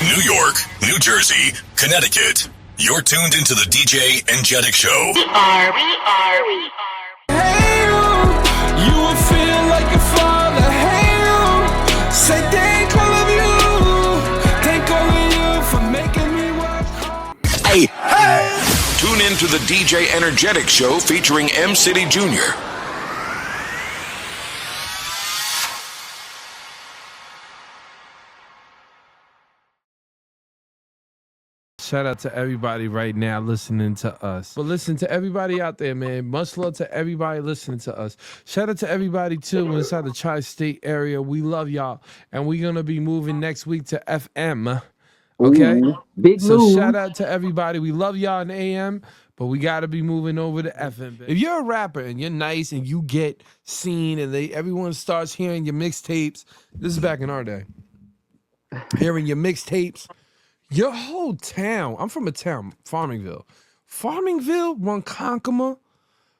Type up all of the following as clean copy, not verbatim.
New York, New Jersey, Connecticut. You're tuned into the DJ Enjetic Show. We are. Hey, you will feel like your father. Hey, say thank all of you for making me work hard. Hey! Tune in to the DJ Enjetic Show featuring M City Jr. Shout out to everybody right now listening to us. But listen to everybody out there, man. Much love to everybody listening to us. Shout out to everybody, too, inside the tri-state area. We love y'all. And we're going to be moving next week to FM. Okay? Ooh, big so move. Shout out to everybody. We love y'all in AM, but we got to be moving over to FM. If you're a rapper and you're nice and you get seen and everyone starts hearing your mixtapes, this is back in our day, hearing your mixtapes, your whole town, I'm from a town, Farmingville, Ronkonkoma,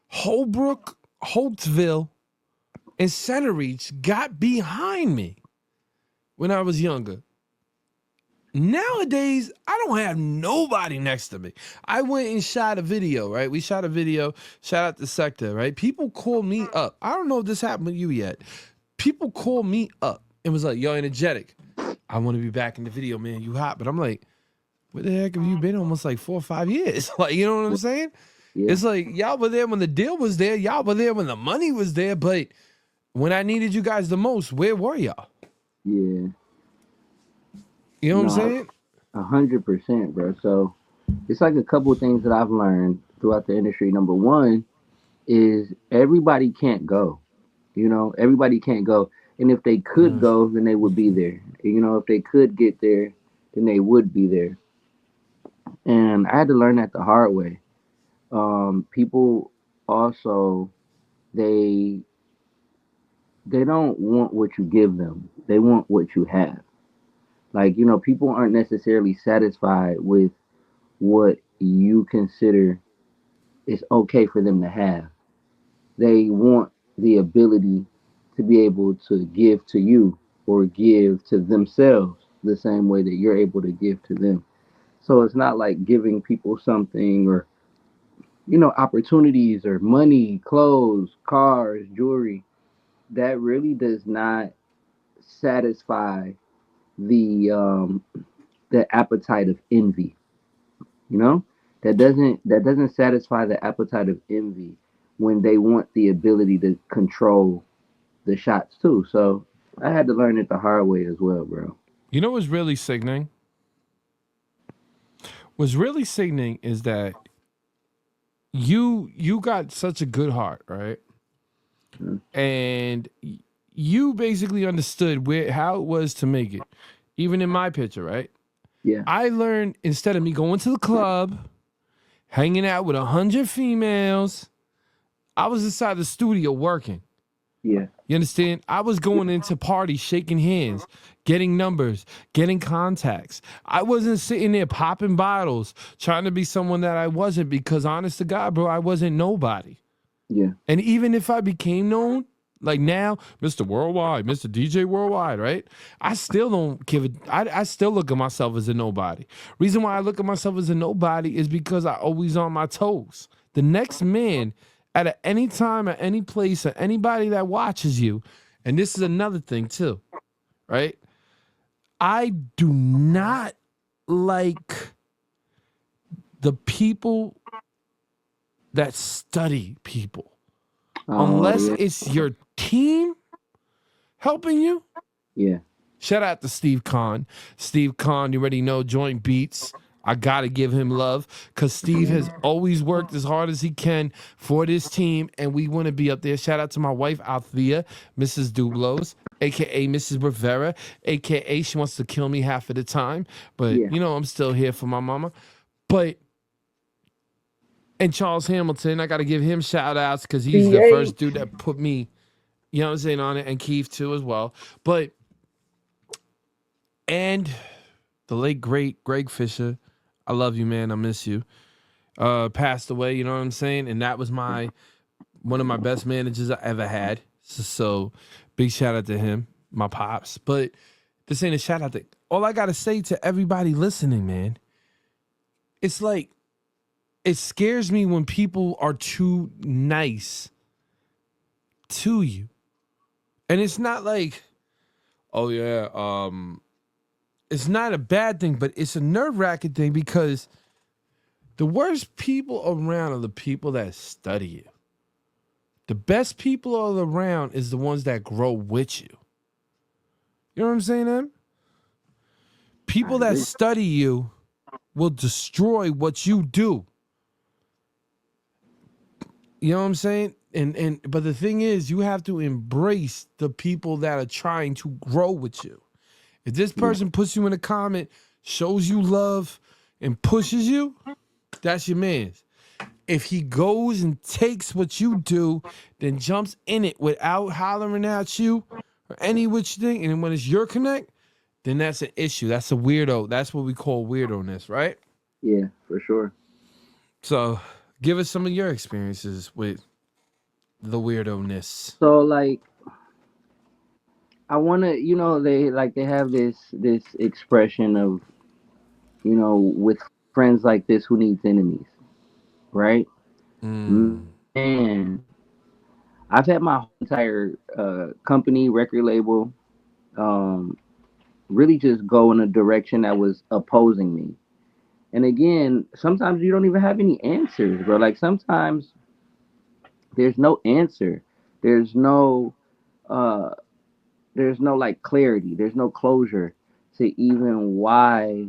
Holbrook, Holtzville, and Centereach got behind me when I was younger. Nowadays, I don't have nobody next to me. I went and shot a video, right? We shot a video, shout out to Sector, right? People call me up. I don't know if this happened with you yet. People call me up and was like, yo, Enjetic, I want to be back in the video, man. You hot. But I'm like, where the heck have you been? Almost like 4 or 5 years. Like, you know what I'm saying? Yeah. It's like, y'all were there when the deal was there. Y'all were there when the money was there. But when I needed you guys the most, where were y'all? Yeah. You know what I'm saying? 100%, bro. So it's like a couple of things that I've learned throughout the industry. Number one is everybody can't go. You know, everybody can't go. And if they could go, then they would be there. You know, if they could get there, then they would be there. And I had to learn that the hard way. People also, they don't want what you give them. They want what you have. Like, you know, people aren't necessarily satisfied with what you consider is okay for them to have. They want the ability to be able to give to you or give to themselves the same way that you're able to give to them. So it's not like giving people something or, you know, opportunities or money, clothes, cars, jewelry. That really does not satisfy the appetite of envy. You know, that doesn't satisfy the appetite of envy when they want the ability to control the shots too. So I had to learn it the hard way as well, bro. You know what's really sickening? What's really sickening is that you got such a good heart, right? Mm-hmm. And you basically understood how it was to make it, even in my picture, right? Yeah. I learned instead of me going to the club, hanging out with 100 females, I was inside the studio working. Yeah. You understand? I was going into parties, shaking hands, getting numbers, getting contacts. I wasn't sitting there popping bottles, trying to be someone that I wasn't, because honest to God, bro, I wasn't nobody. Yeah. And even if I became known, like now, Mr. Worldwide, Mr. DJ Worldwide, right? I still don't give it. I still look at myself as a nobody. Reason why I look at myself as a nobody is because I always on my toes. The next man at any time, at any place, or anybody that watches you, and this is another thing too, right? I do not like the people that study people. Unless it's your team helping you. Yeah. Shout out to Steve Kahn. Steve Kahn, you already know, Joint Beats. I got to give him love because Steve has always worked as hard as he can for this team, and we want to be up there. Shout out to my wife, Althea, Mrs. Dublos, a.k.a. Mrs. Rivera, a.k.a. she wants to kill me half of the time, but, you know, I'm still here for my mama. But, and Charles Hamilton, I got to give him shout outs because he's the first dude that put me, you know what I'm saying, on it, and Keith too as well. But, and the late, great Greg Fisher, I love you, man. I miss you. Passed away, you know what I'm saying? And that was one of my best managers I ever had. So big shout out to him, my pops. But this ain't a shout out to all I gotta say to everybody listening, man, it's like it scares me when people are too nice to you. And it's not like, oh yeah, it's not a bad thing, but it's a nerve-wracking thing because the worst people around are the people that study you. The best people all around is the ones that grow with you. You know what I'm saying, Em? People that study you will destroy what you do. You know what I'm saying? But the thing is, you have to embrace the people that are trying to grow with you. If this person puts you in a comment, shows you love, and pushes you, that's your man's. If he goes and takes what you do, then jumps in it without hollering at you or any which thing, and when it's your connect, then that's an issue. That's a weirdo. That's what we call weirdo-ness, right? Yeah, for sure. So give us some of your experiences with the weirdo-ness. So like, I want to, they have this expression of, with friends like this, who needs enemies, right? Man, I've had my whole entire company, record label, um, really just go in a direction that was opposing me. And again, sometimes you don't even have any answers, bro. Like sometimes there's no answer. There's no uh there's no like clarity. There's no closure to even why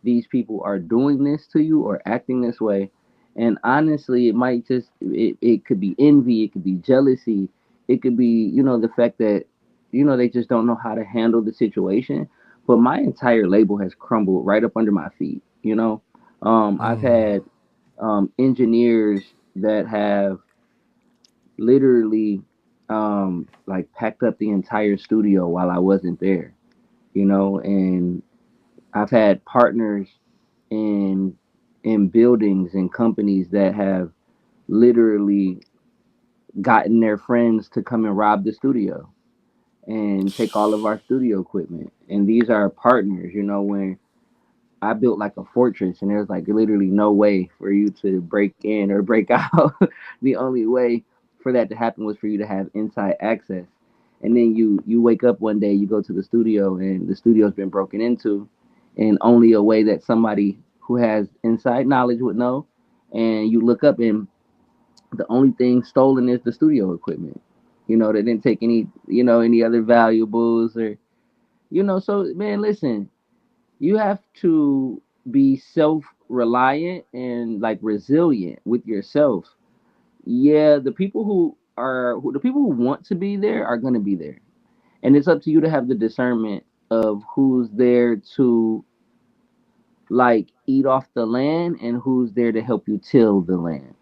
these people are doing this to you or acting this way. And honestly, it could be envy, it could be jealousy, it could be, the fact that, they just don't know how to handle the situation. But my entire label has crumbled right up under my feet. I've had engineers that have literally like packed up the entire studio while I wasn't there, and I've had partners in buildings and companies that have literally gotten their friends to come and rob the studio and take all of our studio equipment. And these are partners, when I built like a fortress and there's like literally no way for you to break in or break out. The only way for that to happen was for you to have inside access. And then you wake up one day, you go to the studio and the studio's been broken into in only a way that somebody who has inside knowledge would know. And you look up and the only thing stolen is the studio equipment. They didn't take any other valuables so man, listen, you have to be self reliant and like resilient with yourself. Yeah, the people who want to be there are going to be there. And it's up to you to have the discernment of who's there to like eat off the land and who's there to help you till the land.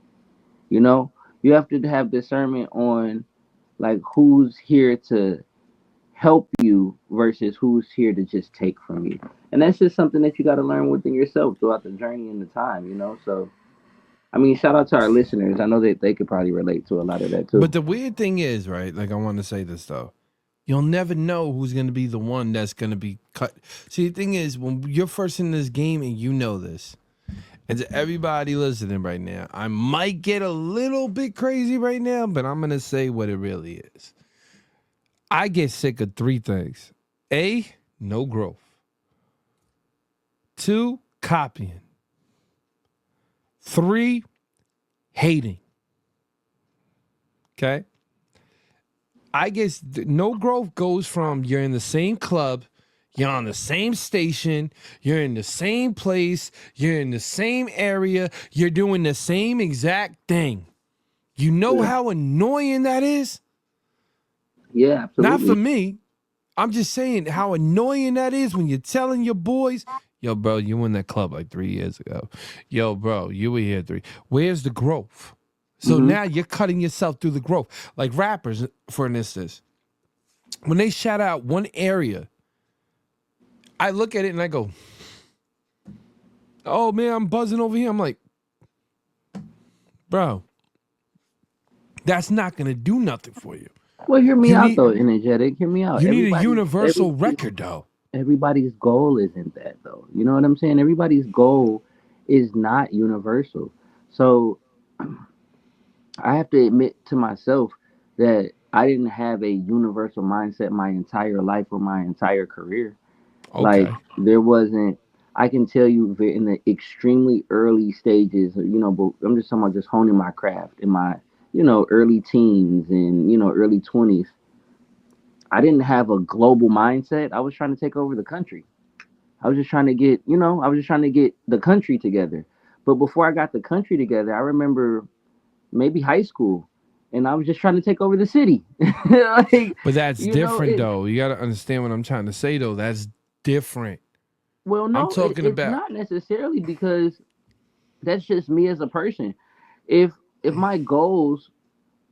You know, you have to have discernment on like who's here to help you versus who's here to just take from you. And that's just something that you got to learn within yourself throughout the journey and the time. So, I mean, shout out to our listeners. I know that they could probably relate to a lot of that too. But the weird thing is, right? Like, I want to say this though. You'll never know who's going to be the one that's going to be cut. See, the thing is, when you're first in this game and you know this, and to everybody listening right now, I might get a little bit crazy right now, but I'm going to say what it really is. I get sick of three things. A, no growth. 2, copying. 3, hating. Okay? I guess no growth goes from you're in the same club, you're on the same station, you're in the same place, you're in the same area, you're doing the same exact thing. You know how annoying that is? Yeah, absolutely. Not for me. I'm just saying how annoying that is when you're telling your boys, yo, bro, you were in that club like 3 years ago. Yo, bro, you were here 3. Where's the growth? So now you're cutting yourself through the growth. Like rappers, for instance, when they shout out one area, I look at it and I go, oh, man, I'm buzzing over here. I'm like, bro, that's not going to do nothing for you. Well, hear me out, though, Enjetic. Hear me out. You need a universal record, though. everybody's goal isn't that though. You know what I'm saying? Everybody's goal is not universal. So I have to admit to myself that I didn't have a universal mindset my entire life or my entire career. Like Okay. there wasn't. I can tell you in the extremely early stages, but I'm just talking about just honing my craft in my, early teens and early 20s. I didn't have a global mindset. I was trying to take over the country. I was just trying to get, I was just trying to get the country together. But before I got the country together, I remember maybe high school, and I was just trying to take over the city. like, But that's different it. though. You got to understand what I'm trying to say though. That's different. Well, I'm no, talking it's about not necessarily because that's just me as a person. If my goals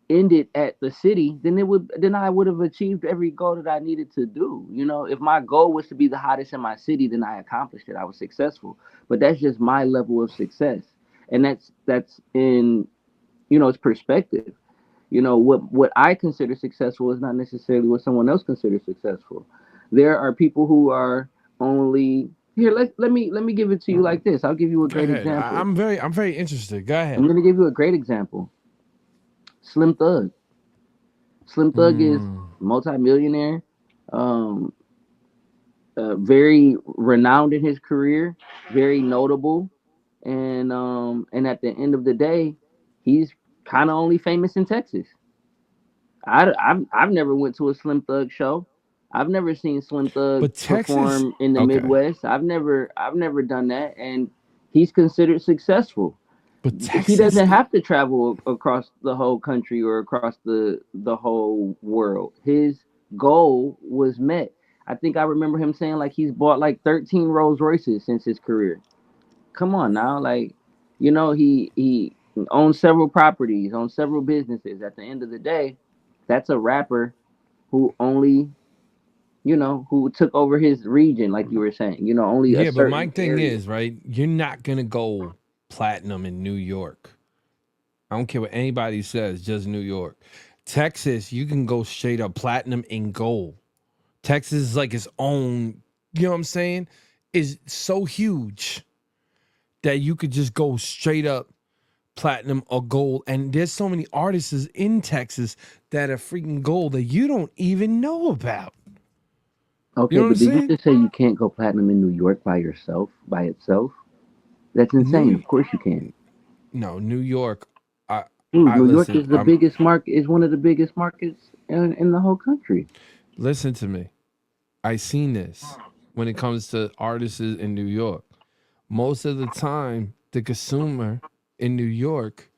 ended at the city, then I would have achieved every goal that I needed to do. If my goal was to be the hottest in my city, then I accomplished it. I was successful. But that's just my level of success, and that's in it's perspective. What I consider successful is not necessarily what someone else considers successful. There are people who are only here. Let me give it to you like this. I'll give you a go great ahead. example. I'm very interested. Go I'm ahead. going to give you a great example. Slim Thug. Slim Thug is Mm. multimillionaire, um, very renowned in his career, very notable, and at the end of the day, he's kind of only famous in Texas. I've never went to a Slim Thug show. I've never seen Slim Thug But Texas, perform in the okay. Midwest. I've never done that, and he's considered successful. But He Texas, doesn't have to travel across the whole country or across the whole world. His goal was met. I think I remember him saying like he's bought like 13 Rolls Royces since his career. Come on now, like he owns several properties, owns several businesses. At the end of the day, that's a rapper who only who took over his region, like you were saying. Only a yeah. But my certain thing area. is, right? You're not gonna go platinum in New York. I don't care what anybody says. Just New York, Texas. You can go straight up platinum and gold. Texas is like its own. You know what I'm saying? Is so huge that you could just go straight up platinum or gold. And there's so many artists in Texas that are freaking gold that you don't even know about. You Okay, know what I'm but did you saying? just say you can't go platinum in New York by yourself, by itself? That's insane. New Of course you can. no, New York. I Dude, I New York listen. is the biggest market. Is one of the biggest markets in the whole country. Listen to me. I seen this when it comes to artists in New York. Most of the time, the consumer in New York,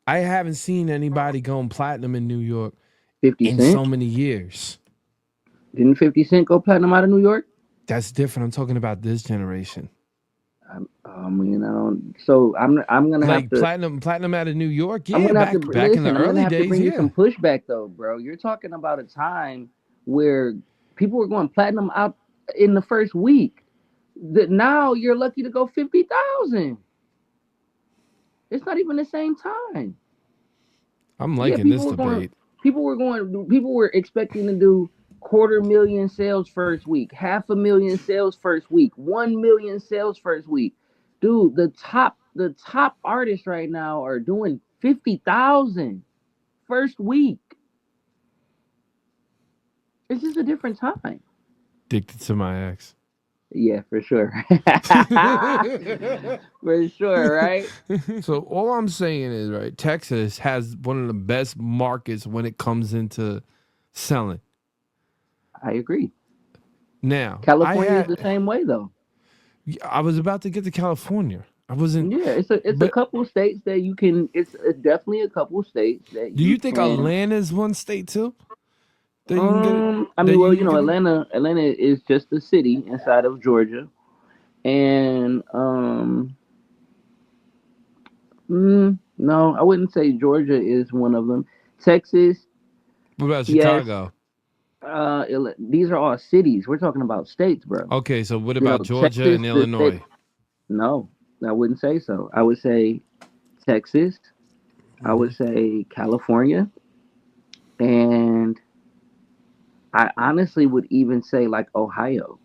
I haven't seen anybody going platinum in New York 50 in so Cent. many years. Didn't 50 Cent go platinum out of New York? That's different. I'm talking about this generation. I mean, I don't. So I'm gonna have Like to. platinum out of New York. I'm Yeah, gonna have to back in the listen. I'm gonna early have to days. bring you Yeah. some pushback though, bro. You're talking about a time where people were going platinum out in the first week. That now you're lucky to go 50,000. It's not even the same time. I'm Yeah, liking this debate. people were expecting to do 250,000 sales first week, 500,000 sales first week, 1 million sales first week. Dude, the top artists right now are doing 50,000 first week. It's just a different time. Addicted to my ex. Yeah, for sure. For sure, right? So all I'm saying is, right, Texas has one of the best markets when it comes into selling. I agree. Now, California is the same way though. I was about to get to California. I wasn't, Yeah, it's a but couple states that you can. It's definitely a couple states that do you you think can. Atlanta's one state too that you can get it? I That mean, well, you can get it? Atlanta is just a city inside of Georgia, and no, I wouldn't say Georgia is one of them. Texas, What about yes. Chicago? These are all cities. We're talking about states, bro. Okay, so what about Georgia Texas, and the state. Illinois? No, I wouldn't say so. I would say Texas. I would say California, and I honestly would even say like Ohio.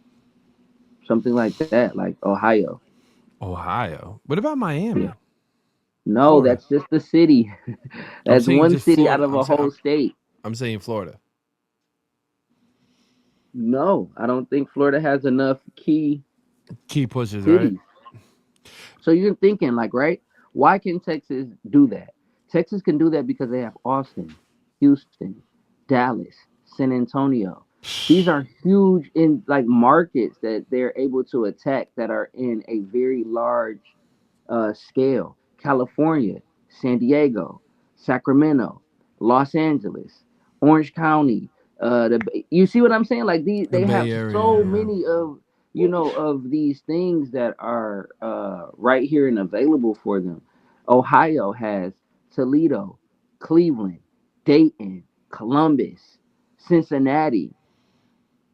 something like that, like Ohio. Ohio. What about Yeah. Miami? No, Florida. that's just the city. I'm That's saying one just city out Florida. of a whole state. I'm saying Florida. No, I don't think Florida has enough key Key pushes, right? cities. So you're thinking, like, right? Why can Texas do that? Texas can do that because they have Austin, Houston, Dallas, San Antonio. These are huge in like markets that they're able to attack that are in a very large scale. California, San Diego, Sacramento, Los Angeles, Orange County. You see what I'm saying? Like The they Bay have Area. so Yeah. many of of these things that are right here and available for them. Ohio has Toledo, Cleveland, Dayton, Columbus, Cincinnati.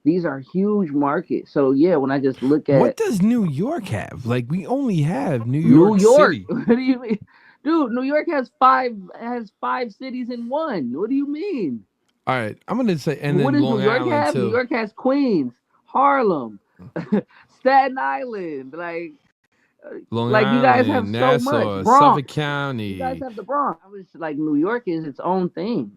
These are huge markets. So yeah, when I just look What at does New York have? Like we only have New New York York. City. What do you mean? Dude, New York has five cities in one. What do you mean? All right, I'm gonna say, and What then does New Long York Island have? New too. York has Queens, Harlem, Staten Island. Long Like you guys have Island, so much. Nassau, Suffolk Bronx. You guys County. have the Bronx. I was like New York is its own thing.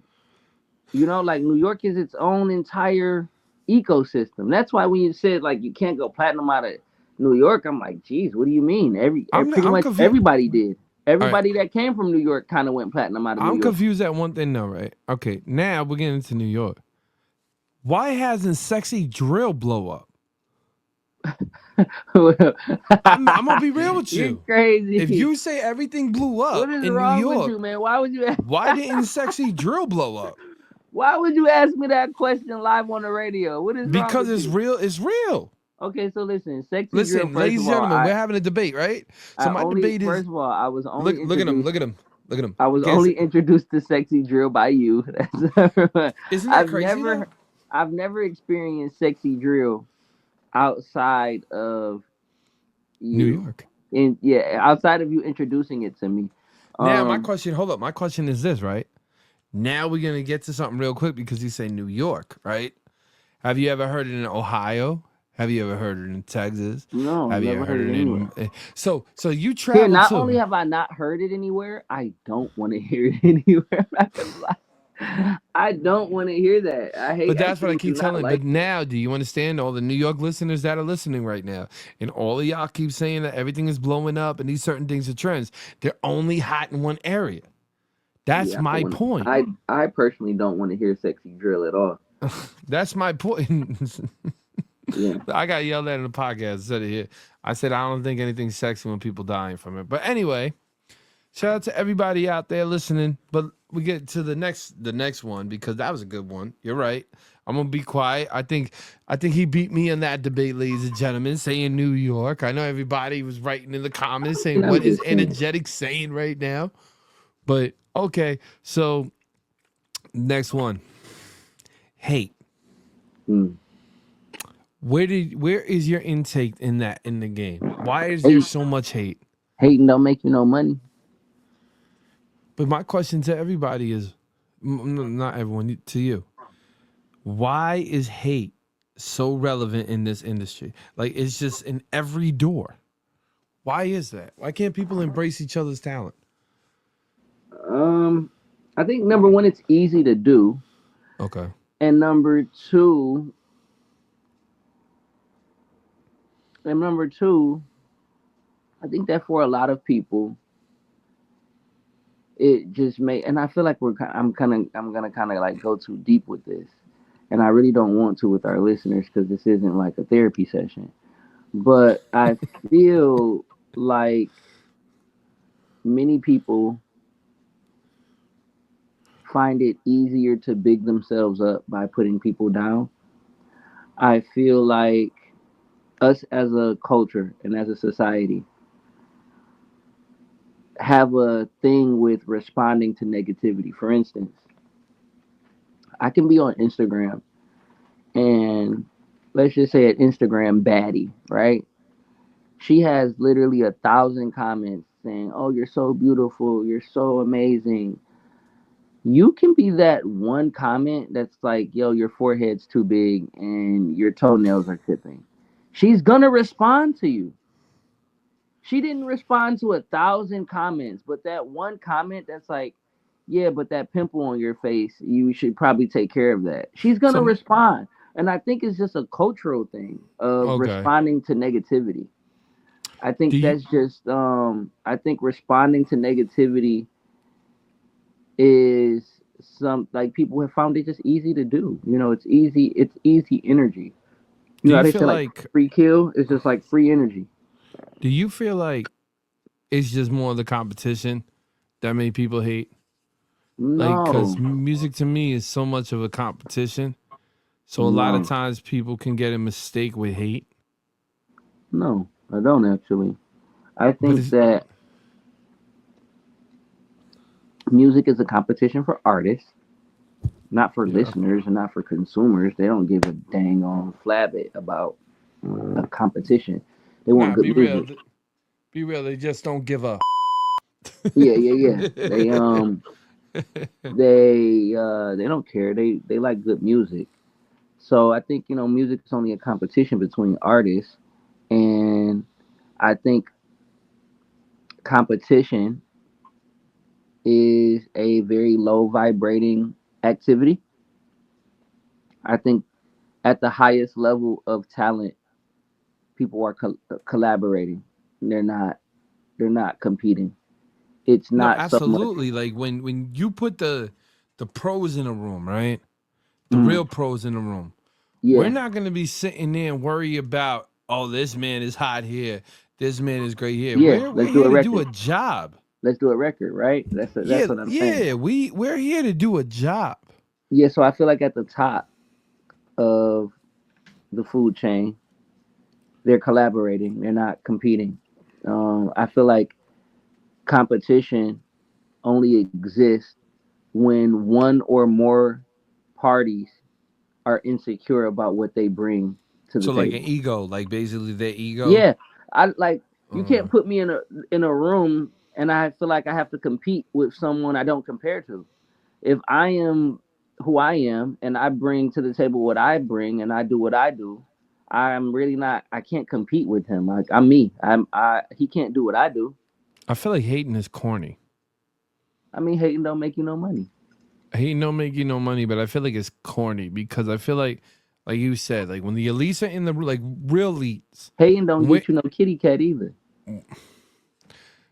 Like New York is its own entire ecosystem. That's why when you said like you can't go platinum out of New York, I'm like, geez, what do you mean? Pretty I'm much confused. everybody did. All right, Everybody that came from New York kind of went platinum out of New I'm York. confused at one thing though, right? Okay, now we're getting into New York. Why hasn't Sexy Drill blow up? I'm gonna be real with You're you. If crazy. you say everything blew What up is in New wrong with York, you, man? Why would you? why didn't Sexy Drill blow up? Why would you ask me that question live on the radio? What is wrong Because with it's you? real. It's real. Okay, so listen, sexy drill. Listen, First ladies of and all, gentlemen, we're having a debate, right? So I my only debate is first of all, I was only look at him, introduced. look at him, look at him. I was Can't say, only introduced to sexy drill by you. isn't that I've crazy though? never, I've never experienced sexy drill outside of New you. York. And yeah, outside of you introducing it to me. Now my Um, question, hold up. My question is this, right? Now we're gonna get to something real quick because you say New York, right? Have you ever heard it in Ohio? Have you ever heard it in Texas? no, Have you never ever heard heard it it anywhere. in? So you Here, travel not only too, have I not heard it anywhere, I don't want to hear it anywhere. I'm not gonna lie. I don't want to hear that. I hate. but that's what I Actually, do keep not telling. like But it. now, do you understand all the New York listeners that are listening right now, and all of y'all keep saying that everything is blowing up and these certain things are trends. They're only hot in one area. That's Yeah, I don't my want to. point. I personally don't want to hear sexy drill at all. That's my point. Yeah. I got yelled at in the podcast. I said I don't think anything's sexy when people dying from it. But anyway, shout out to everybody out there listening. But we get to the next one because that was a good one. You're right. I'm gonna be quiet. I think he beat me in that debate, ladies and gentlemen, saying New York. I know everybody was writing in the comments And saying I'm what is just saying. energetic saying right now. But okay, so next one. Hate. Mm. Where is your intake in the game? Why is there Hate, so much hate? hating don't make you no money. But my question to everybody is, not everyone, to you. Why is hate so relevant in this industry? Like it's just in every door. Why is that? Why can't people embrace each other's talent? Um, I think number one, it's easy to do, Okay. and number two, I think that for a lot of people, it just may. And I feel like I'm gonna kind of like go too deep with this, and I really don't want to with our listeners because this isn't like a therapy session. But I feel like many people find it easier to big themselves up by putting people down. I feel like us as a culture and as a society have a thing with responding to negativity. For instance, I can be on Instagram and let's just say an Instagram baddie, right? She has literally 1,000 comments saying, "Oh, you're so beautiful, you're so amazing." You can be that one comment that's like, "Yo, your forehead's too big and your toenails are tipping." She's gonna respond to you. She didn't respond to 1,000 comments, but that one comment that's like, yeah, but that pimple on your face, you should probably take care of that. She's gonna So respond. And I think it's just a cultural thing of okay. responding to negativity. I Do think you that's just I think responding to negativity is some like people have found it just easy to do. You know, it's easy energy. You do know how you they feel say like like free kill? It's just like free energy. do you feel like it's just more of the competition that made people hate? Like, No, cause music to me is so much of a competition. So a lot of no, times people can get a mistake with hate. no, I don't actually. I But think it's that music is a competition for artists, not for yeah. listeners and not for consumers. They don't give a dang on flabbit about a competition. They want Nah, be good real. music. Be real. They just don't give a. Yeah, yeah, yeah. They don't care. They like good music. So I think, music is only a competition between artists, and I think competition is a very low vibrating activity. I think at the highest level of talent, people are collaborating. They're not they're not competing. It's No, not so much. absolutely. Like when you put the pros in a room, right? The Mm, real pros in the room. We're yeah, not gonna be sitting there and worry about, oh, this man is hot here, this man is great here. yeah. We're Let's do here a to do a record. job. Let's do a record, right? That's Yeah, what I'm saying. yeah. We're here to do a job. Yeah, so I feel like at the top of the food chain, they're collaborating. They're not competing. I feel like competition only exists when one or more parties are insecure about what they bring to the So like an table. ego, like basically their ego. Yeah, I like you Uh, can't put me in a room and I feel like I have to compete with someone I don't compare to. If I am who I am and I bring to the table what I bring and I do what I do, I'm really not. I can't compete with him. Like I'm me. He can't do what I do. I feel like hating is corny. I mean, hating don't make you no money. Hating don't make you no money, but I feel like it's corny because I feel like you said, like when the elites are in the like real elites, Hating don't when get you no kitty cat either.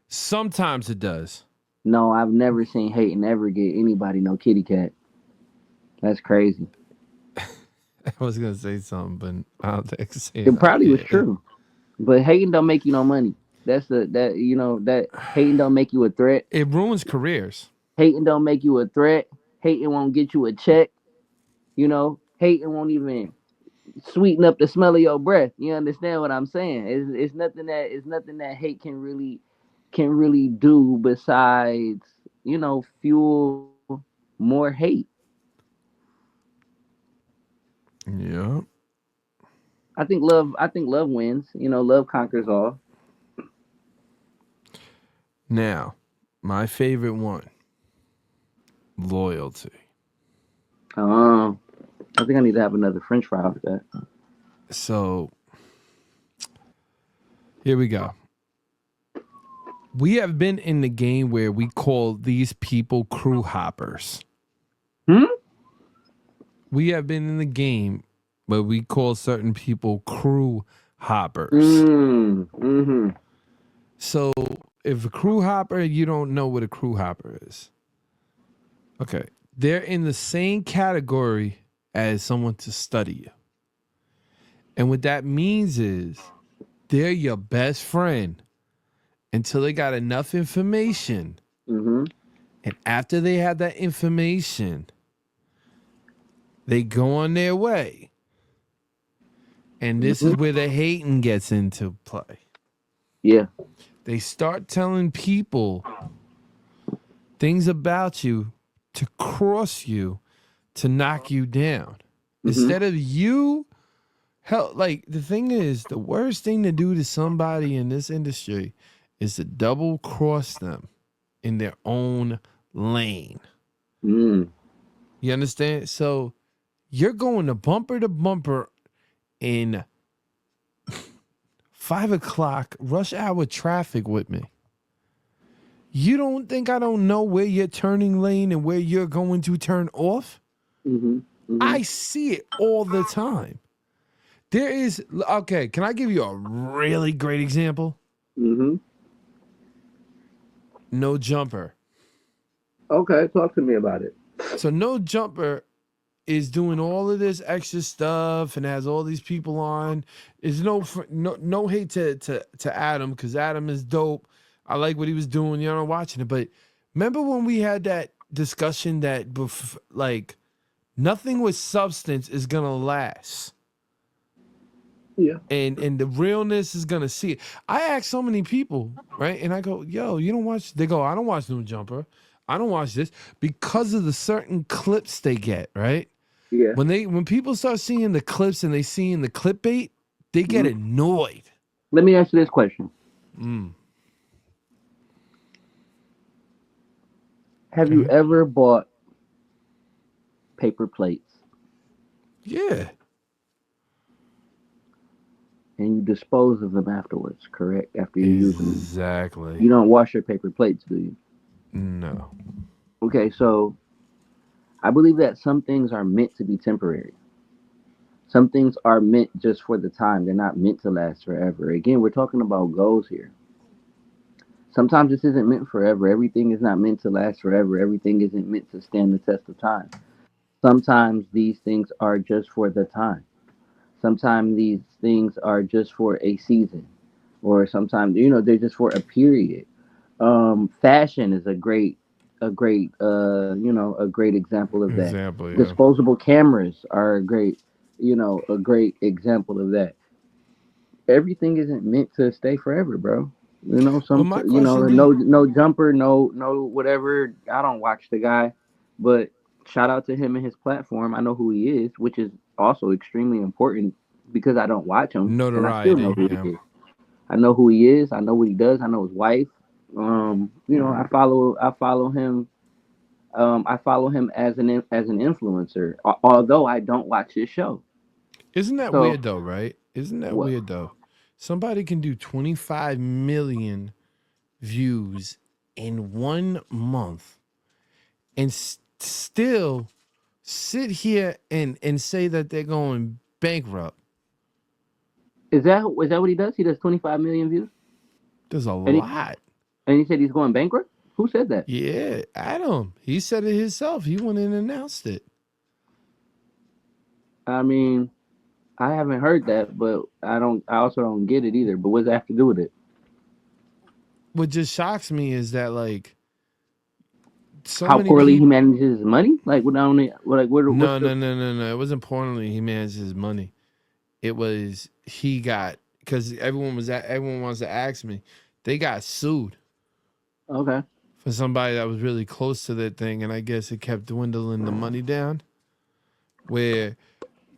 sometimes it does. No, I've never seen hating ever get anybody no kitty cat. That's crazy. I was gonna say something, but I don't think I can say it It out probably was here. true, but hating don't make you no money. That hating don't make you a threat. It ruins careers. Hating don't make you a threat. Hating won't get you a check. Hating won't even sweeten up the smell of your breath. You understand what I'm saying? It's nothing that hate can really do besides fuel more hate. Yeah. I think love wins. Love conquers all. Now, my favorite one, loyalty. Um, I think I need to have another French fry with that. So here we go. We have been in the game where we call these people crew hoppers. Hmm. We have been in the game where we call certain people crew hoppers. Mm. Mm-hmm. So if a crew hopper, you don't know what a crew hopper is. Okay. They're in the same category as someone to study you. And what that means is they're your best friend until they got enough information. Mm-hmm. And after they have that information, they go on their way. And this is Mm-hmm. where the hating gets into play. Yeah. They start telling people things about you to cross you, to knock you down. Mm-hmm. Instead of you help, like the thing is, the worst thing to do to somebody in this industry is to double cross them in their own lane. Mm. You understand? So you're going to bumper in 5 o'clock rush hour traffic with me. You don't think I don't know where you're turning lane and where you're going to turn off? I see it all the time. There is, okay, can I give you a really great example? No Jumper. Okay, talk to me about it. So No Jumper is doing all of this extra stuff and has all these people on. There's no hate to Adam, because Adam is dope. I like what he was doing. You know, watching it. But remember when we had that discussion that like nothing with substance is gonna last. Yeah. And the realness is gonna see it. I ask so many people, right? And I go, yo, you don't watch, they go, I don't watch No Jumper. I don't watch this because of the certain clips they get, right? Yeah. When people start seeing the clips and they seeing the clickbait, they get annoyed. Let me ask you this question. Have you ever bought paper plates Yeah. and you dispose of them afterwards, correct? After you use them. Exactly. You don't wash your paper plates, do you? No. Okay, so I believe that some things are meant to be temporary. Some things are meant just for the time. They're not meant to last forever. Again, we're talking about goals here. Sometimes this isn't meant forever. Everything is not meant to last forever. Everything isn't meant to stand the test of time. Sometimes these things are just for the time. Sometimes these things are just for a season, or sometimes they're just for a period. Fashion is a great example of that. Example, yeah. Disposable cameras are a great example of that. Everything isn't meant to stay forever, bro. But my question to you, No Jumper, no whatever. I don't watch the guy, but shout out to him and his platform. I know who he is, which is also extremely important because I don't watch him and I still know notoriety, who yeah. he is. I know who he is. I know what he does. I know his wife. I follow him. I follow him as an influencer, although I don't watch his show. Isn't that So weird though, right? Isn't that what? weird though? Somebody can do 25 million views in 1 month and still sit here and say that they're going bankrupt. Is that what he does? He does 25 million views, There's a and he lot. and he said he's going bankrupt. Who said that? Yeah, Adam. He said it himself. He went in and announced it. I mean, I haven't heard that, but I don't. I also don't get it either. But what does that have to do with it? What just shocks me is that like so How many poorly he people. manages his money? Like what? Only like what's No, the? no, no, no, no. It wasn't importantly he managed his money. It was he got, because everyone wants to ask me. They got sued Okay. for somebody that was really close to that thing, and I guess it kept dwindling the money down. Where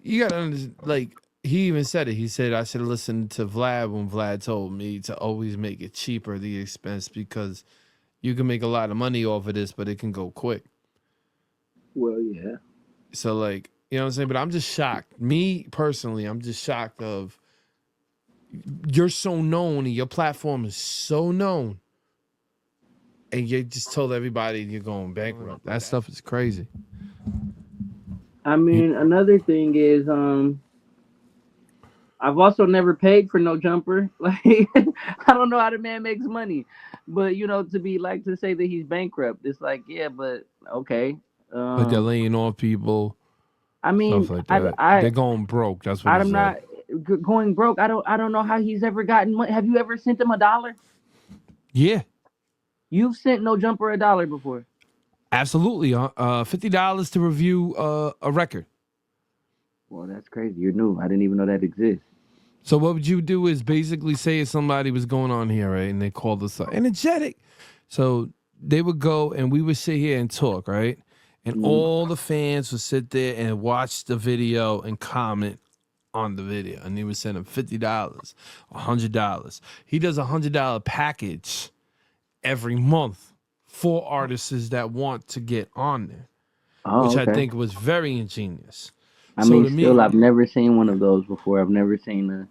you gotta understand, like he even said it. He said I should have listened to Vlad when Vlad told me to always make it cheaper the expense, because you can make a lot of money off of this, but it can go quick. Well, yeah. So like, you know what I'm saying? But I'm just shocked. Me personally, I'm just shocked of you're so known and your platform is so known, and you just told everybody you're going bankrupt. That stuff is crazy. I You, mean, another thing is, I've also never paid for no jumper. Like, I don't know how the man makes money, but to say that he's bankrupt, it's like, yeah, but okay. but they're Um, laying off people, I stuff mean, like I, that. I, They're going broke. That's what he I'm said. not going broke. I don't know how he's ever gotten money. Have you ever sent him $1? Yeah, You've sent no jumper $1 before. absolutely. $50 to review a record. Well, that's crazy. You're new. I didn't even know that exists. So what would you do is basically say if somebody was going on here, right, and they called us up, Enjetic. So they would go and we would sit here and talk, right? And Mhm. all the fans would sit there and watch the video and comment on the video. And he would send him $50, $100. He does $100 package every month for artists that want to get on there, Oh, which I okay. think was very ingenious. I So mean, to still, me, I've never seen one of those before. I've never seen a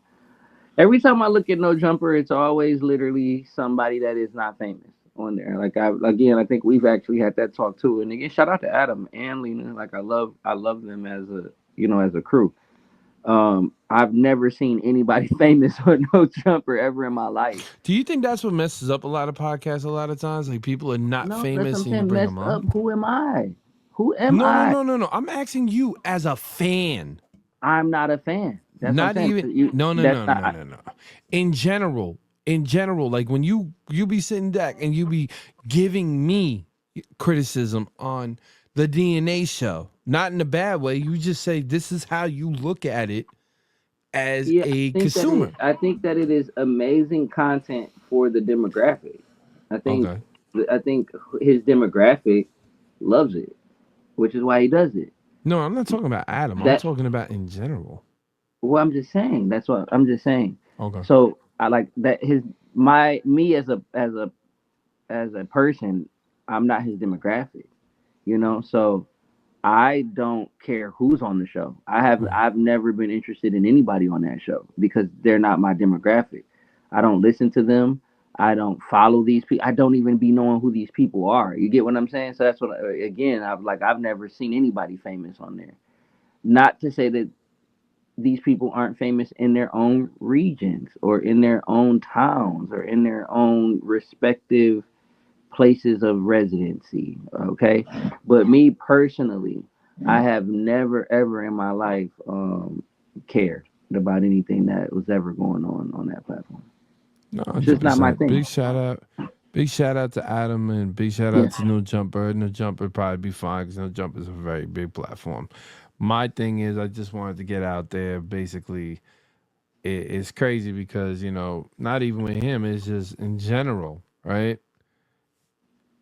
Every time I look at No Jumper, it's always literally somebody that is not famous on there. Like I think we've actually had that talk too. And again, shout out to Adam and Lena. Like I love them as a as a crew. I've never seen anybody famous on No Jumper ever in my life. Do you think that's what messes up a lot of podcasts a lot of times? Like people are not No, that's what famous I'm and you saying. bring them Messed up. on? Who am I? Who am No, no, I? no, no, no. I'm asking you as a fan. I'm not a fan. That's what I'm Not saying. even You no no that's no no not no no. In general, like when you be sitting back and you be giving me criticism on the DNA show, not in a bad way. You just say this is how you look at it as yeah, a consumer. I think that it is amazing content for the demographic. I think Okay. I think his demographic loves it, which is why he does it. No, I'm not talking about Adam. I'm That talking about in general. well, I'm just saying. That's what I'm just saying. Okay. So I like that his my me as a person, I'm not his demographic. So I don't care who's on the show. I've never been interested in anybody on that show because they're not my demographic. I don't listen to them. I don't follow these people. I don't even be knowing who these people are. You get what I'm saying? So that's what again, I've never seen anybody famous on there. Not to say that these people aren't famous in their own regions or in their own towns or in their own respective places of residency. Okay. But me personally, I have never ever in my life cared about anything that was ever going on that platform. No, It's just not my 100%. thing. Big shout out to Adam and big shout Yeah. out to No Jumper. No Jumper probably be fine because No Jumper is a very big platform. My thing is, I just wanted to get out there. Basically, it's crazy because not even with him, it's just in general, right?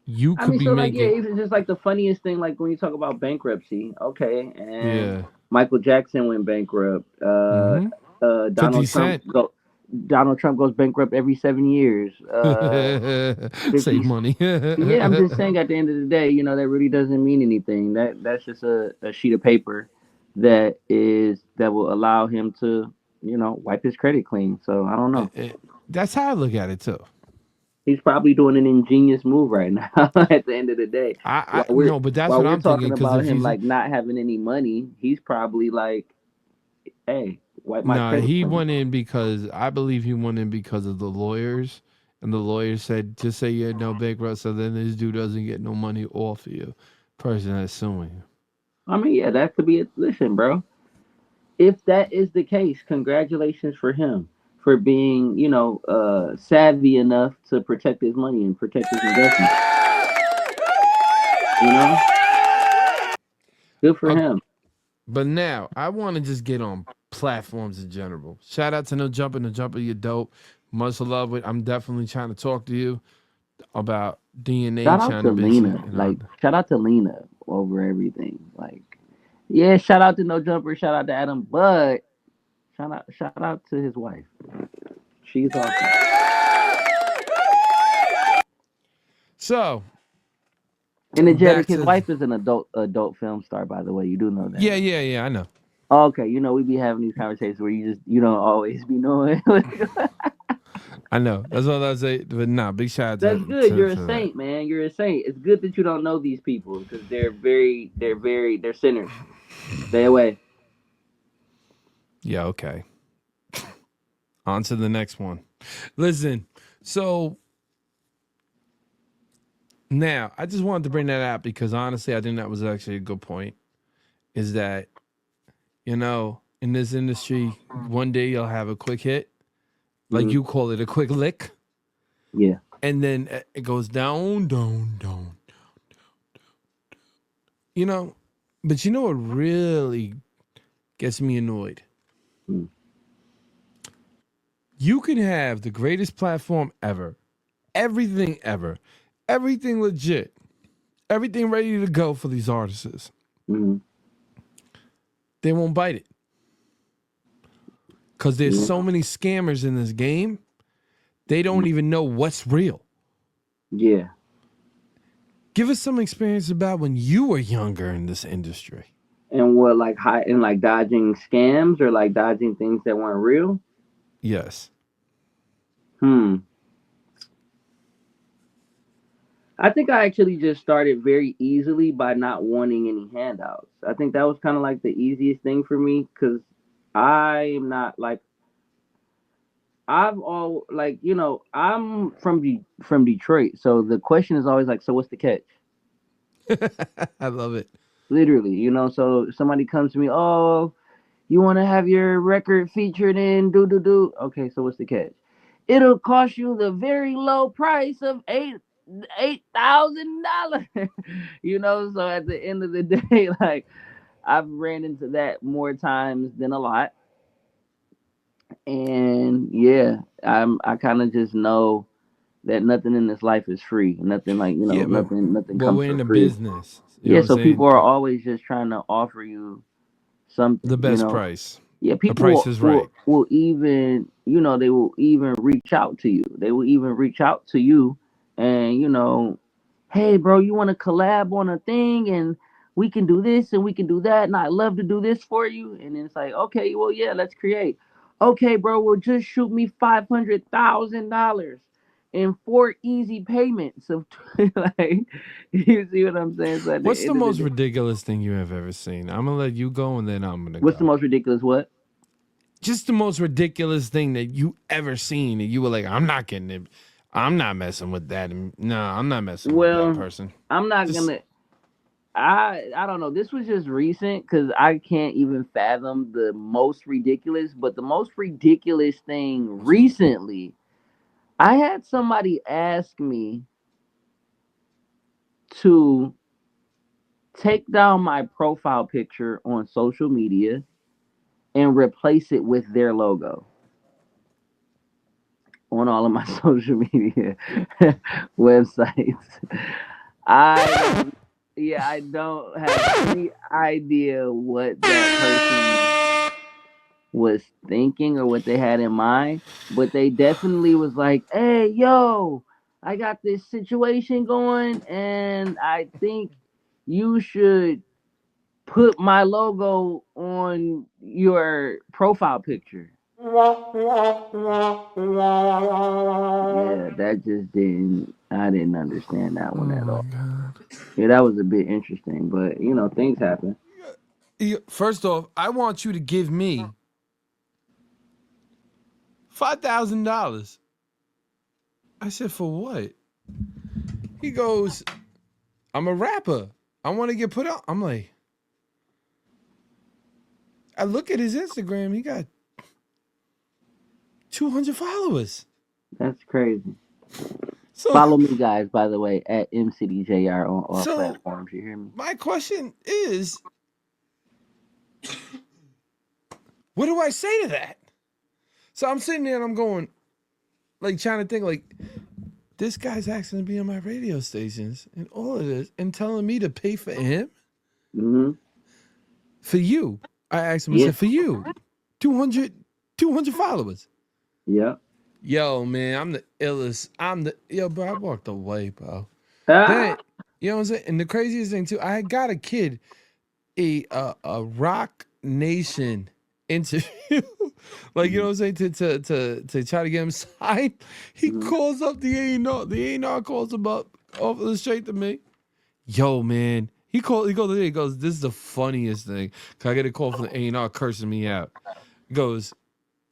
You I could mean, be so like, yeah, making, it's just like the funniest thing, like when you talk about bankruptcy, okay, and yeah, Michael Jackson went bankrupt. mm-hmm. 50 Cent. Donald Trump goes bankrupt every 7 years. 50 Save money. Yeah, I'm just saying at the end of the day, that really doesn't mean anything. That's just a sheet of paper that will allow him to, wipe his credit clean. So I don't know. That's how I look at it too. He's probably doing an ingenious move right now at the end of the day. I no, but that's While what we're I'm thinking. talking Because about if him he's like not having any money, he's probably like, hey, wipe my Nah, credit he clean. went in because I believe he went in because of the lawyers, and the lawyers said just say you had no bankrupt, so then this dude doesn't get no money off of you. Person that's suing you. I mean, yeah, that could be it. Listen, bro. If that is the case, congratulations for him for being, savvy enough to protect his money and protect his investment. You know, good for Okay, him. but now I want to just get on platforms in general. Shout out to No Jumper, No Jumper, you're dope. Much love it. I'm definitely trying to talk to you about DNA, Shout out trying to to basically, Lena. Like, shout out to Lena over everything. Like, yeah, shout out to No Jumper, shout out to Adam, but shout out to his wife. She's awesome. so Enjetic, back his to wife is an adult film star, by the way. You do know that, yeah, right? yeah, yeah. I know. Okay, we be having these conversations where you don't always be knowing. I know. That's what I say. But nah, big shout out That's good. to You're a for that. saint, man. You're a saint. It's good that you don't know these people because they're sinners. Stay away. Yeah, okay. On to the next one. Listen, so now I just wanted to bring that out because honestly, I think that was actually a good point. Is that, in this industry, one day you'll have a quick hit, like Hmm. you call it a quick lick, Yeah. and then it goes down, down, down. You know, but you know what really gets me annoyed? Hmm. You can have the greatest platform ever, everything ever, everything legit, everything ready to go for these artists. Hmm. They won't bite it because there's Yeah. so many scammers in this game. They don't even know what's real. Yeah. Give us some experience about when you were younger in this industry. And what like high and like dodging scams or like dodging things that weren't real? Yes. I think I actually just started very easily by not wanting any handouts. I think that was kind of like the easiest thing for me because I am not like I've all like I'm from Detroit, so the question is always like, so what's the catch? I love it. Literally, so somebody comes to me, oh, you want to have your record featured in do. Okay, so what's the catch? It'll cost you the very low price of $8,000. So at the end of the day, like I've ran into that more times than a lot. And yeah, I kind of just know that nothing in this life is free. Nothing like, Yeah, but nothing well, comes we're for in the free. business. You know Yeah, what I'm so people saying? are always just trying to offer you something, The best price. Yeah, The people price is right. will even, they will even reach out to you. They will even reach out to you and, hey, bro, you want to collab on a thing and we can do this and we can do that. And I'd love to do this for you. And then it's like, okay, well, yeah, let's create. Okay, bro, well, just shoot me $500,000 in 4 easy payments of, like, you see what I'm saying? So at the What's the end of the most day, ridiculous thing you have ever seen? I'm gonna let you go and then I'm gonna what's the go. most ridiculous what? Just the most ridiculous thing that you ever seen, and you were like, "I'm not getting it. I'm not messing with that. And no, I'm not messing with that Well, person." I'm not Just gonna. I don't know. This was just recent because I can't even fathom the most ridiculous. But the most ridiculous thing recently, I had somebody ask me to take down my profile picture on social media and replace it with their logo on all of my social media websites. I don't. Yeah, I don't have any idea what that person was thinking or what they had in mind, but they definitely was like, "Hey, yo, I got this situation going, and I think you should put my logo on your profile picture." Yeah, that just didn't. I didn't understand that oh one at my all. god. Yeah, that was a bit interesting, but things happen. First off, I want you to give me $5,000. I said, for what? He goes, I'm a rapper. I want to get put out. I'm like, I look at his Instagram. He got 200 followers. That's crazy. So, Follow me, guys. By the way, at MCDJR on all so platforms. You hear me? my question is, what do I say to that? So I'm sitting there and I'm going, like, trying to think, like, this guy's asking to be on my radio stations and all of this and telling me to pay for him? Mm-hmm. For you. I asked him, I Yeah. said, for you, 200 followers. Yeah. Yo, man, I'm the illest. Yo, bro, I walked away, bro. Ah. Then, you know what I'm saying? And the craziest thing, too, I got a kid, a Rock Nation interview. Like, you know what I'm saying? To try to get him signed. He Mm-hmm. calls up the A&R. The A&R calls him up off the straight to me. Yo, man. He goes, this is the funniest thing. 'Cause I get a call from the A&R cursing me out. He goes,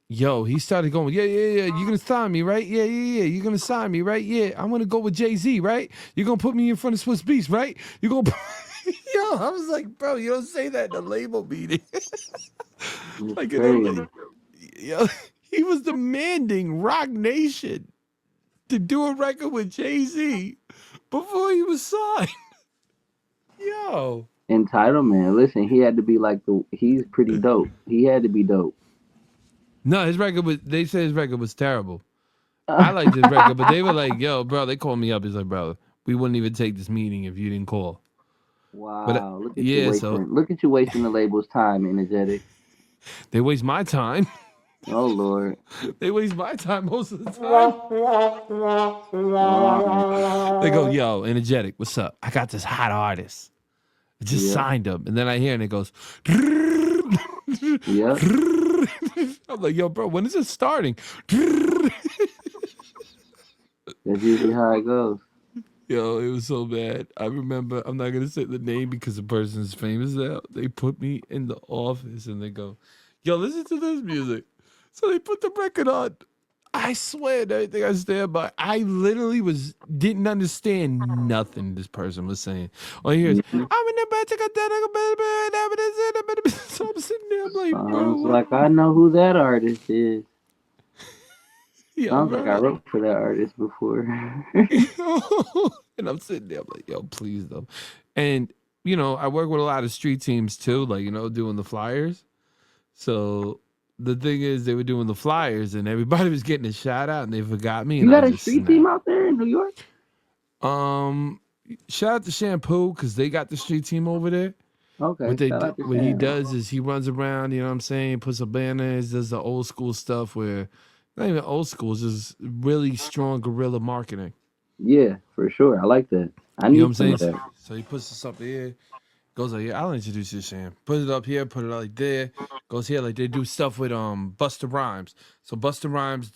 yo, he started going, yeah. You're going to sign me, right? Yeah. You're going to sign me, right? Yeah. I'm going to go with Jay-Z, right? You're going to put me in front of Swiss Beats, right? You're going to Yo, I was like, bro, you don't say that in a label meeting. It's Like, crazy. yo, he was demanding Rock Nation to do a record with Jay-Z before he was signed. Yo. Entitlement. Listen, he had to be like he's pretty dope. He had to be dope. No, they said his record was terrible. I liked his record, but they were like, yo, bro, they called me up. He's like, bro, we wouldn't even take this meeting if you didn't call. But Wow. Look at you yeah, so wasting. Look at you wasting the label's time, Enjetic. they waste my time. Oh Lord. They waste my time most of the time. Oh, They go, yo, Enjetic, what's up? I got this hot artist. I just yeah. signed him. And then I hear and it goes, Yeah. I'm like, yo, bro, when is it starting? That's usually how it goes. Yo, it was so bad. I remember, I'm not gonna say the name because the person is famous now. They put me in the office and they go, yo, listen to this music. So they put the record on. I swear and everything I stand by. I literally didn't understand nothing this person was saying. All you hear is, Mhm. I'm in the back, so I'm sitting there, I'm like, bro, Sounds what? like I know who that artist is. Yo, Sounds like I bro. wrote for that artist before. And I'm sitting there, I'm like, yo, please though. And I work with a lot of street teams too, like doing the flyers. So the thing is, they were doing the flyers, and everybody was getting a shout out, and they forgot me, You and I got a just street team snapped. out there in New York? Um, Shout out to Shampoo because they got the street team over there. Okay, shout out to What he Sam. does is he runs around, you know what I'm saying, puts up banners, does the old school stuff where not even old school, it's just really strong guerrilla marketing. Yeah, for sure. I like that. I You know what need I'm some saying? of that. So he puts this up here, goes like, yeah, I'll introduce you, Sham. Put it up here, put it like there, goes here. Like they do stuff with Busta Rhymes. So Busta Rhymes,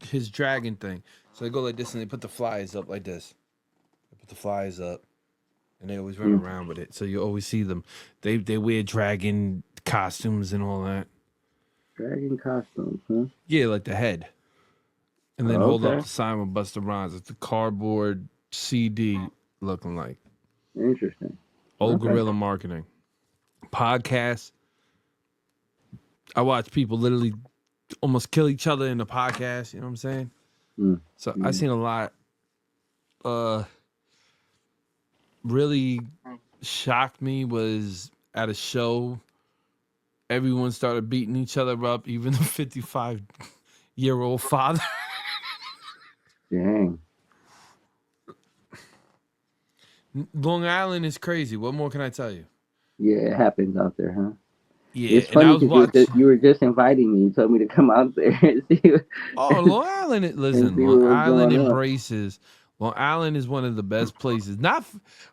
his dragon thing. So they go like this and they put the flyers up like this. They put the flyers up and they always run Mm. around with it. So you always see them. They wear dragon costumes and all that. Dragon costumes, huh? Yeah, like the head. And then Oh, hold up okay. the sign with Busta Rhymes. It's the cardboard CD looking like. Interesting. Old Okay. guerrilla marketing. Podcasts. I watch people literally almost kill each other in the podcast. You know what I'm saying? Mm. So I Mm. seen a lot. Uh, Really shocked me was at a show. Everyone started beating each other up, even the 55-year-old father. Dang. Long Island is crazy. What more can I tell you? Yeah, it happens out there, huh? Yeah, It's and I funny was because watching. you were just inviting me. You told me to come out there and Oh, Long Island. and Listen, see Long what was Island going on. embraces. Long Island is one of the best places.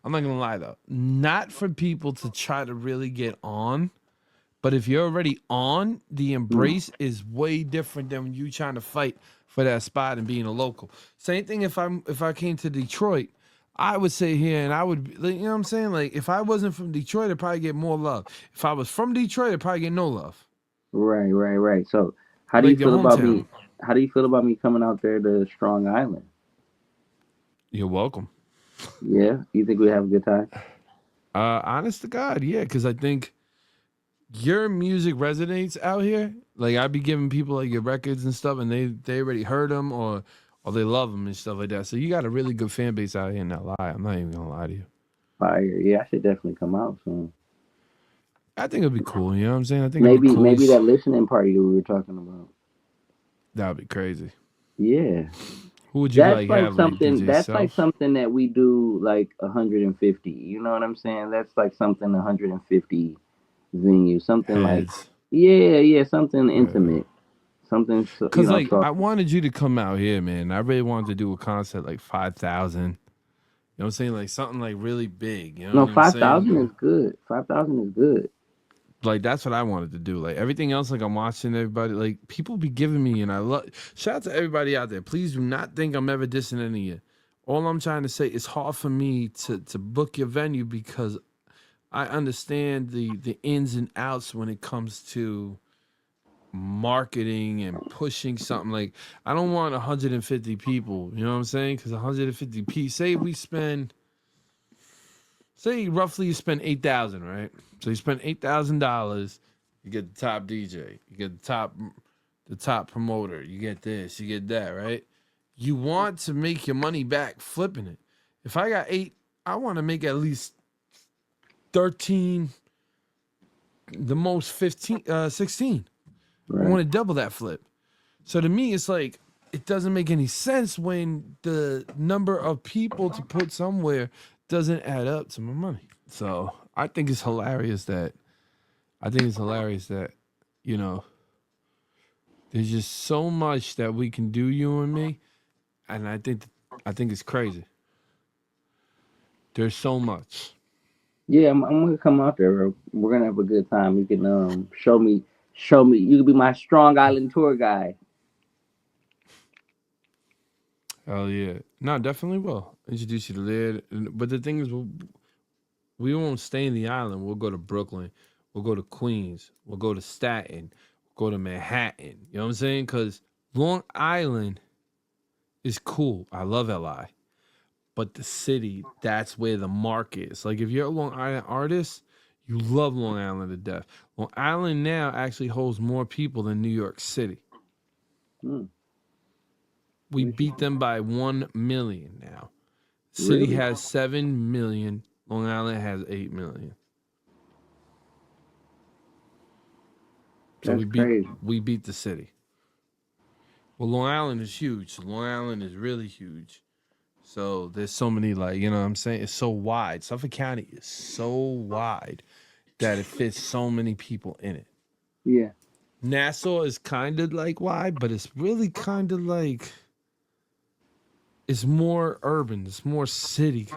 I'm not gonna lie though. Not for people to try to really get on. But if you're already on, the Mm. embrace is way different than when you trying to fight for that spot and being a local. Same thing if I came to Detroit, I would sit here and I would, like, you know what I'm saying? Like if I wasn't from Detroit, I'd probably get more love. If I was from Detroit, I'd probably get no love. Right, right, right. So, how do you Like your feel about hometown. me? How do you feel about me coming out there to Strong Island? You're welcome. Yeah, you think we have a good time? Honest to God, yeah, because I think your music resonates out here. Like I be giving people like your records and stuff, and they already heard them or they love them and stuff like that. So you got a really good fan base out here. Not lie, I'm not even gonna lie to you. Fire. Yeah, I should definitely come out soon. I think it'd be cool. You know what I'm saying? I think it'd be Maybe, cool. maybe that listening party that we were talking about. That would be crazy. Yeah, Who would you that's like like have like something. DJ That's like Self? something that we do like 150. You know what I'm saying? That's like something 150 venue. Something like, Heads. yeah, yeah, something Yeah. intimate. Something Cause like soft. I wanted you to come out here, man. I really wanted to do a concert like 5,000. You know what I'm saying? Like something like really big. You know No, what I'm 5,000 saying? is good. 5,000 is good. Like that's what I wanted to do. Like everything else, like I'm watching everybody. Like people be giving me, and I love. Shout out to everybody out there. Please do not think I'm ever dissing any of you. All I'm trying to say, it's hard for me to book your venue because I understand the ins and outs when it comes to marketing and pushing something. Like I don't want 150 people. You know what I'm saying? Because 150 p. Say roughly you spend 8,000, right? So you spend $8,000. You get the top DJ. You get the top promoter. You get this. You get that, right? You want to make your money back flipping it. If I got 8, I want to make at least 13, the most 15, 16. I Right. want to double that flip. So to me, it's like it doesn't make any sense when the number of people to put somewhere doesn't add up to my money. So I think it's hilarious that you know there's just so much that we can do, you and me, and I think it's crazy. There's so much. Yeah, I'm gonna come out there, bro. We're gonna have a good time. You can show me. Show me. You could be my Strong Island tour guide. Hell yeah. No, definitely will. Introduce you to there. But the thing is, we won't stay in the island. We'll go to Brooklyn. We'll go to Queens. We'll go to Staten. We'll go to Manhattan. You know what I'm saying? Because Long Island is cool. I love LI. But the city, that's where the market is. Like if you're a Long Island artist, you love Long Island to death. Long Island now actually holds more people than New York City. Hmm. We beat them by 1 million now. City Really? has 7 million. Long Island has 8 million. So That's crazy. we beat the city. Well, Long Island is huge. Long Island is really huge. So there's so many, like, you know what I'm saying? It's so wide. Suffolk County is so wide that it fits so many people in it. Yeah. Nassau is kind of like wide, but it's really kind of like, it's more urban. It's more city.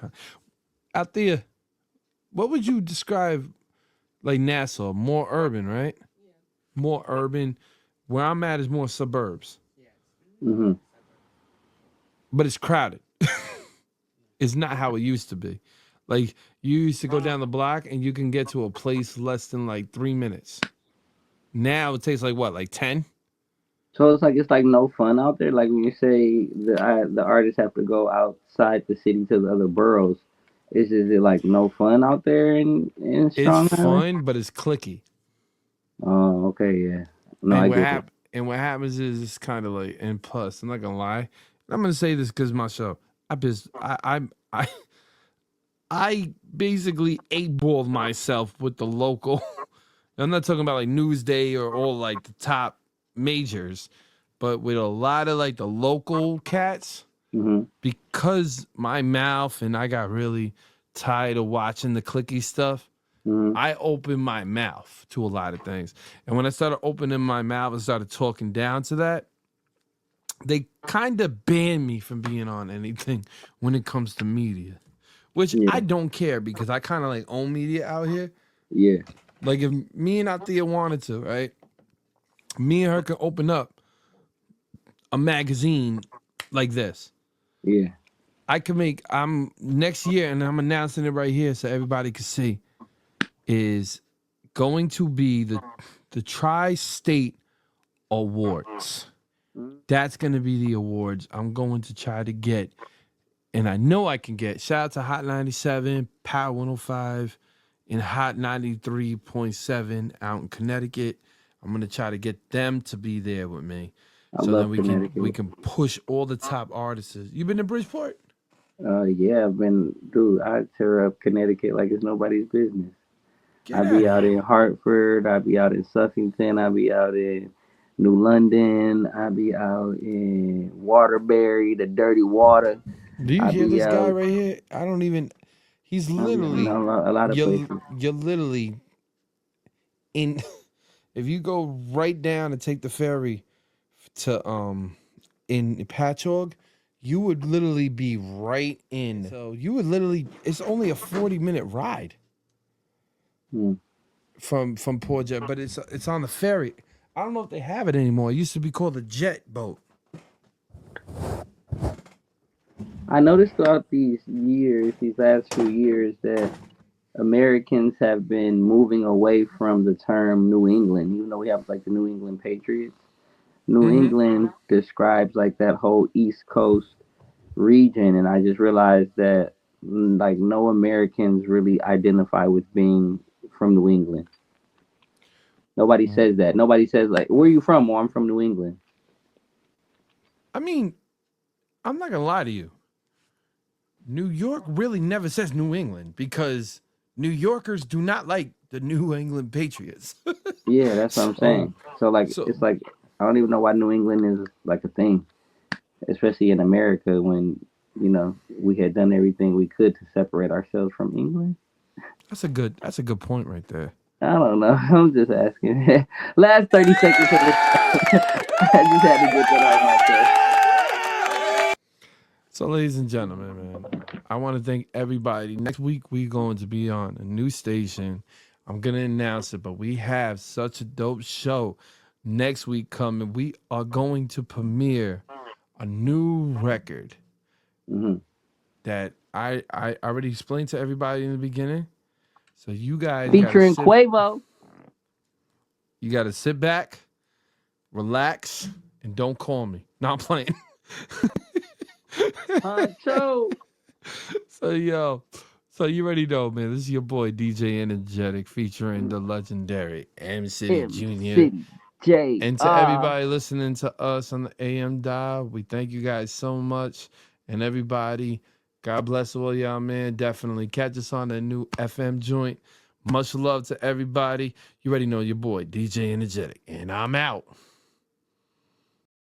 Out there, what would you describe like Nassau? More urban, right? More urban. Where I'm at is more suburbs, Hmm. but it's crowded. It's not how it used to be. Like you used to go down the block and you can get to a place less than like 3 minutes. Now it takes like what, like 10? So it's like no fun out there. Like when you say the artists have to go outside the city to the other boroughs, is it like no fun out there in It's Strong Island? fun, but it's clicky. Oh, okay, yeah. No, And I what get that. hap- and what happens is it's kind of like, and plus, I'm not gonna lie. I'm gonna say this because my show. I I basically eight balled myself with the local. I'm not talking about like Newsday or all like the top majors, but with a lot of like the local cats, Hmm. because my mouth and I got really tired of watching the clicky stuff. Hmm. I opened my mouth to a lot of things. And when I started opening my mouth and started talking down to that, they kind of banned me from being on anything when it comes to media, which I Yeah. don't care because I kind of like own media out here. Yeah. Like if me and Althea wanted to, right? Me and her could open up a magazine like this. Yeah. I could make, I'm next year, and I'm announcing it right here so everybody can see, is going to be the Tri-State Awards. That's going to be the awards I'm going to try to get. And I know I can get. Shout out to Hot 97, Power 105, and Hot 93.7 out in Connecticut. I'm going to try to get them to be there with me. I So then love we Connecticut. can push all the top artists. You been to Bridgeport? Yeah, I've been, dude. I tear up Connecticut like it's nobody's business. I Get out be of out here. in Hartford. I be out in Suffington. I be out in New London. I be out in Waterbury, the dirty water. Do you I hear be this guy out. right here? I don't even. He's I be out in literally. a lot of You're places. you're literally in. If you go right down and take the ferry to in Patchogue, you would literally be right in. So you would literally. It's only a 40-minute ride Hmm. from Port Jet, but it's on the ferry. I don't know if they have it anymore. It used to be called a jet boat. I noticed throughout these years, these last few years, that Americans have been moving away from the term New England, even though we have like the New England Patriots. New Mm-hmm. England describes like that whole East Coast region, and I just realized that like no Americans really identify with being from New England. Nobody says that. Nobody says like, "Where are you from?" "Oh, I'm from New England." I mean, I'm not gonna lie to you. New York really never says New England because New Yorkers do not like the New England Patriots. Yeah, that's what I'm so, saying. So like, so it's like I don't even know why New England is like a thing, especially in America when we had done everything we could to separate ourselves from England. that's a good point right there. I don't know. I'm just asking. Last 30 seconds of this. I just had to get that out of my chest. So, ladies and gentlemen, man, I want to thank everybody. Next week we going to be on a new station. I'm going to announce it, but we have such a dope show next week coming. We are going to premiere a new record that I already explained to everybody in the beginning. So you guys Featuring Quavo. You got to sit back, relax, and don't call me. No, I'm playing. Honcho. So you already know, man. This is your boy DJ Enjetic featuring the legendary M City Jr. J. And to everybody listening to us on the AM dial, we thank you guys so much. And everybody, God bless all y'all, man. Definitely catch us on that new FM joint. Much love to everybody. You already know your boy DJ Enjetic, and I'm out.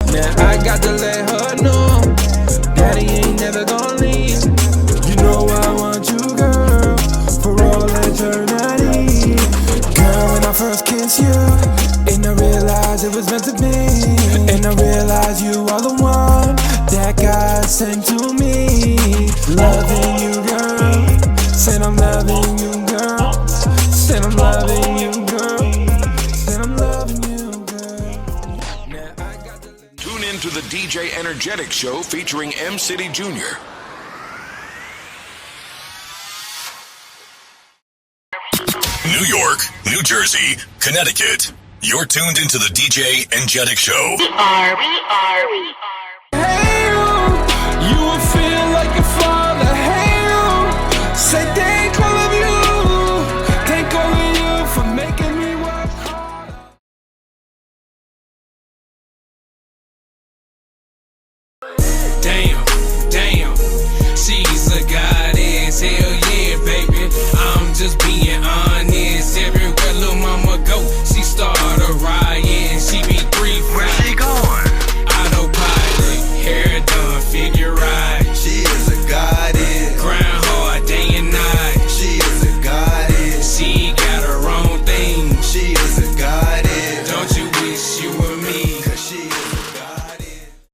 Now I got to let her know, Daddy ain't never gonna leave. You know I want you, girl, for all eternity. Girl, when I first kissed you, and I realized it was meant to be, and I realized you are the one that God sent to me. Loving you, girl, said I'm loving you, girl, said I'm loving you, girl, said I'm loving you, girl. Now I got to Tune in to the DJ Enjetic Show featuring M City Jr. New York, New Jersey, Connecticut. You're tuned into the DJ Enjetic Show. We are.